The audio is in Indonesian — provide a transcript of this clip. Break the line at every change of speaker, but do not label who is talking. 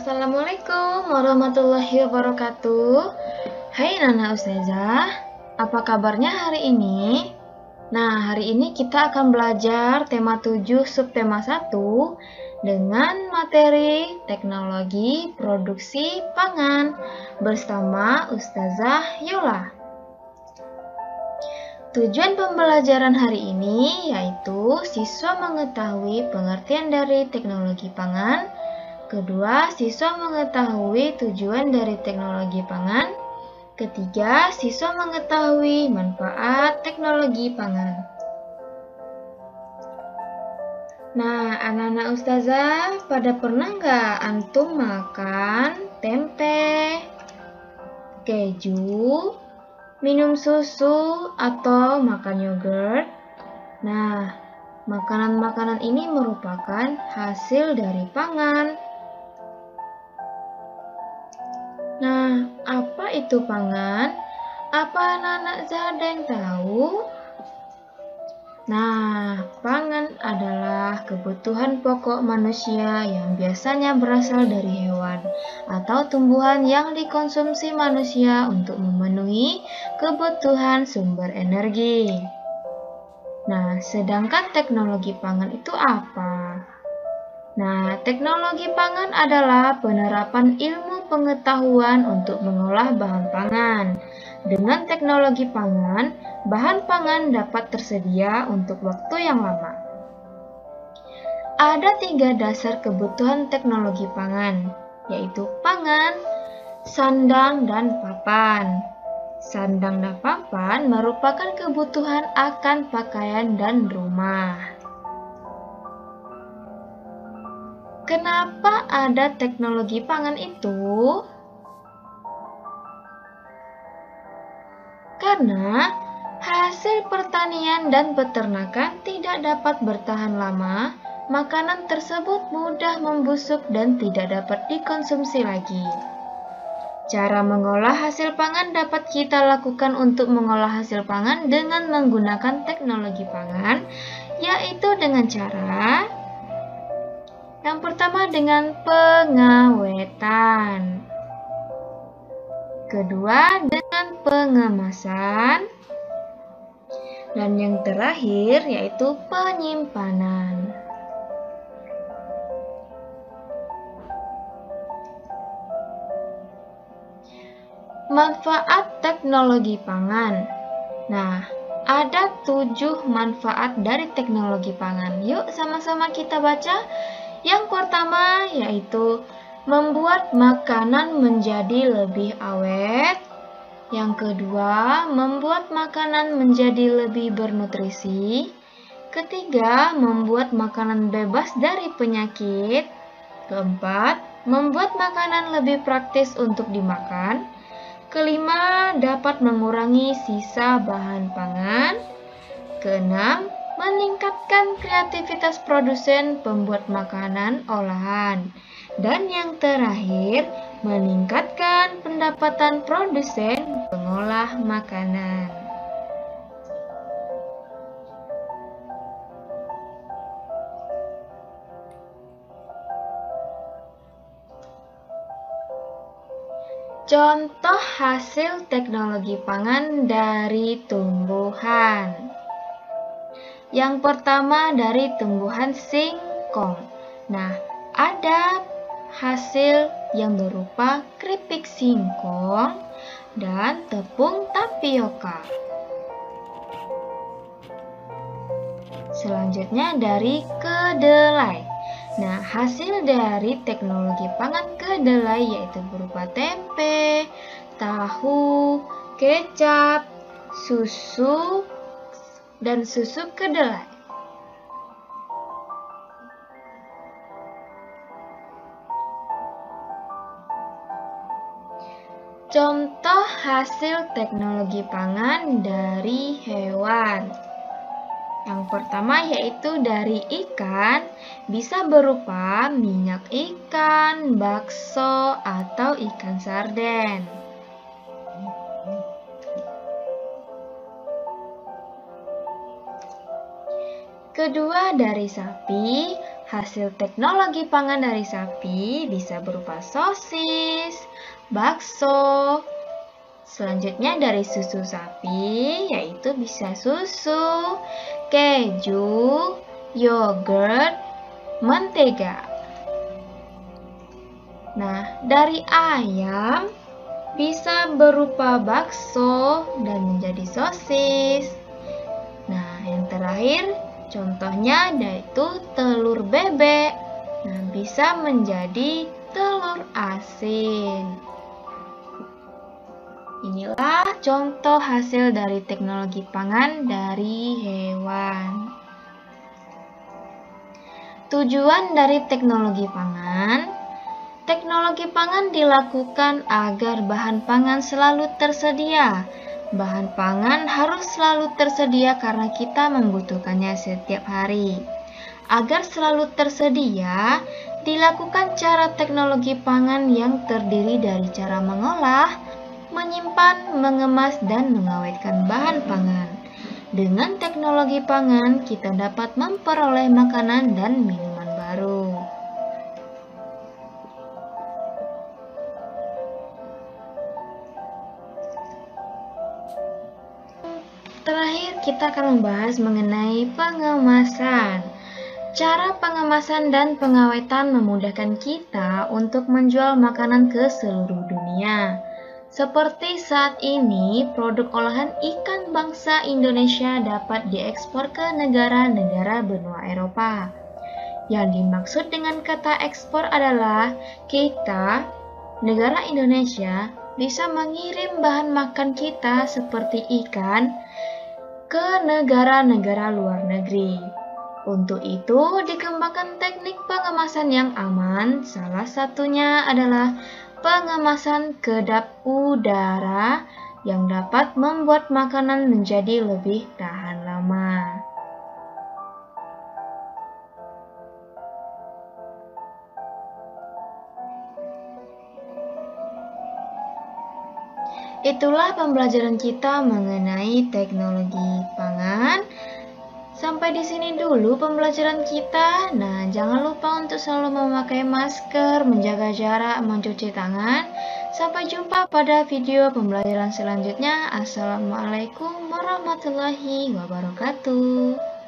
Assalamualaikum warahmatullahi wabarakatuh. Hai Nana Ustazah, apa kabarnya hari ini? Nah, hari ini kita akan belajar tema 7 subtema 1 dengan materi teknologi produksi pangan bersama Ustazah Yola. Tujuan pembelajaran hari ini yaitu siswa mengetahui pengertian dari teknologi pangan. Kedua, siswa mengetahui tujuan dari teknologi pangan. Ketiga, siswa mengetahui manfaat teknologi pangan. Nah, anak-anak ustazah, pada pernah nggak antum makan tempe, keju, minum susu, atau makan yogurt? Nah, makanan-makanan ini merupakan hasil dari pangan. Nah, apa itu pangan? Apa anak-anak ada yang tahu? Nah, pangan adalah kebutuhan pokok manusia yang biasanya berasal dari hewan atau tumbuhan yang dikonsumsi manusia untuk memenuhi kebutuhan sumber energi. Nah, sedangkan teknologi pangan itu apa? Nah, teknologi pangan adalah penerapan ilmu pengetahuan untuk mengolah bahan pangan. Dengan teknologi pangan, bahan pangan dapat tersedia untuk waktu yang lama. Ada 3 dasar kebutuhan teknologi pangan, yaitu pangan, sandang, dan papan. Sandang dan papan merupakan kebutuhan akan pakaian dan rumah. Kenapa ada teknologi pangan itu? Karena hasil pertanian dan peternakan tidak dapat bertahan lama, makanan tersebut mudah membusuk dan tidak dapat dikonsumsi lagi. Cara mengolah hasil pangan dapat kita lakukan untuk mengolah hasil pangan dengan menggunakan teknologi pangan, yaitu dengan cara yang pertama dengan pengawetan. Kedua dengan pengemasan. Dan yang terakhir yaitu penyimpanan. Manfaat teknologi pangan. Nah, ada 7 manfaat dari teknologi pangan. Yuk sama-sama kita baca. Yang pertama yaitu membuat makanan menjadi lebih awet. Yang kedua, membuat makanan menjadi lebih bernutrisi. Ketiga, membuat makanan bebas dari penyakit. Keempat, membuat makanan lebih praktis untuk dimakan. Kelima, dapat mengurangi sisa bahan pangan. Keenam, meningkatkan kreativitas produsen pembuat makanan olahan. Dan yang terakhir, meningkatkan pendapatan produsen pengolah makanan. Contoh hasil teknologi pangan dari tumbuhan. Yang pertama dari tumbuhan singkong. Nah, ada hasil yang berupa keripik singkong dan tepung tapioka. Selanjutnya dari kedelai. Nah, hasil dari teknologi pangan kedelai yaitu berupa tempe, tahu, kecap, susu, dan susu kedelai. Contoh hasil teknologi pangan dari hewan. Yang pertama yaitu dari ikan, bisa berupa minyak ikan, bakso, atau ikan sarden. Kedua dari sapi, Hasil teknologi pangan dari sapi bisa berupa sosis, bakso. Selanjutnya dari susu sapi, yaitu bisa susu, keju, yogurt, mentega. Nah, dari ayam bisa berupa bakso dan menjadi sosis. Nah, yang terakhir contohnya yaitu telur bebek. Nah, bisa menjadi telur asin. Inilah contoh hasil dari teknologi pangan dari hewan. Tujuan dari teknologi pangan dilakukan agar bahan pangan selalu tersedia. Bahan pangan harus selalu tersedia karena kita membutuhkannya setiap hari. Agar selalu tersedia, dilakukan cara teknologi pangan yang terdiri dari cara mengolah, menyimpan, mengemas, dan mengawetkan bahan pangan. Dengan teknologi pangan, kita dapat memperoleh makanan dan minuman baru. Terakhir, kita akan membahas mengenai pengemasan. Cara pengemasan dan pengawetan memudahkan kita untuk menjual makanan ke seluruh dunia. Seperti saat ini, produk olahan ikan bangsa Indonesia dapat diekspor ke negara-negara benua Eropa. Yang dimaksud dengan kata ekspor adalah kita, negara Indonesia, bisa mengirim bahan makan kita seperti ikan ke negara-negara luar negeri. Untuk itu, dikembangkan teknik pengemasan yang aman. Salah satunya adalah pengemasan kedap udara yang dapat membuat makanan menjadi lebih tahan lama. Itulah pembelajaran kita mengenai teknologi pangan. Sampai di sini dulu pembelajaran kita. Nah, jangan lupa untuk selalu memakai masker, menjaga jarak, mencuci tangan. Sampai jumpa pada video pembelajaran selanjutnya. Assalamualaikum warahmatullahi wabarakatuh.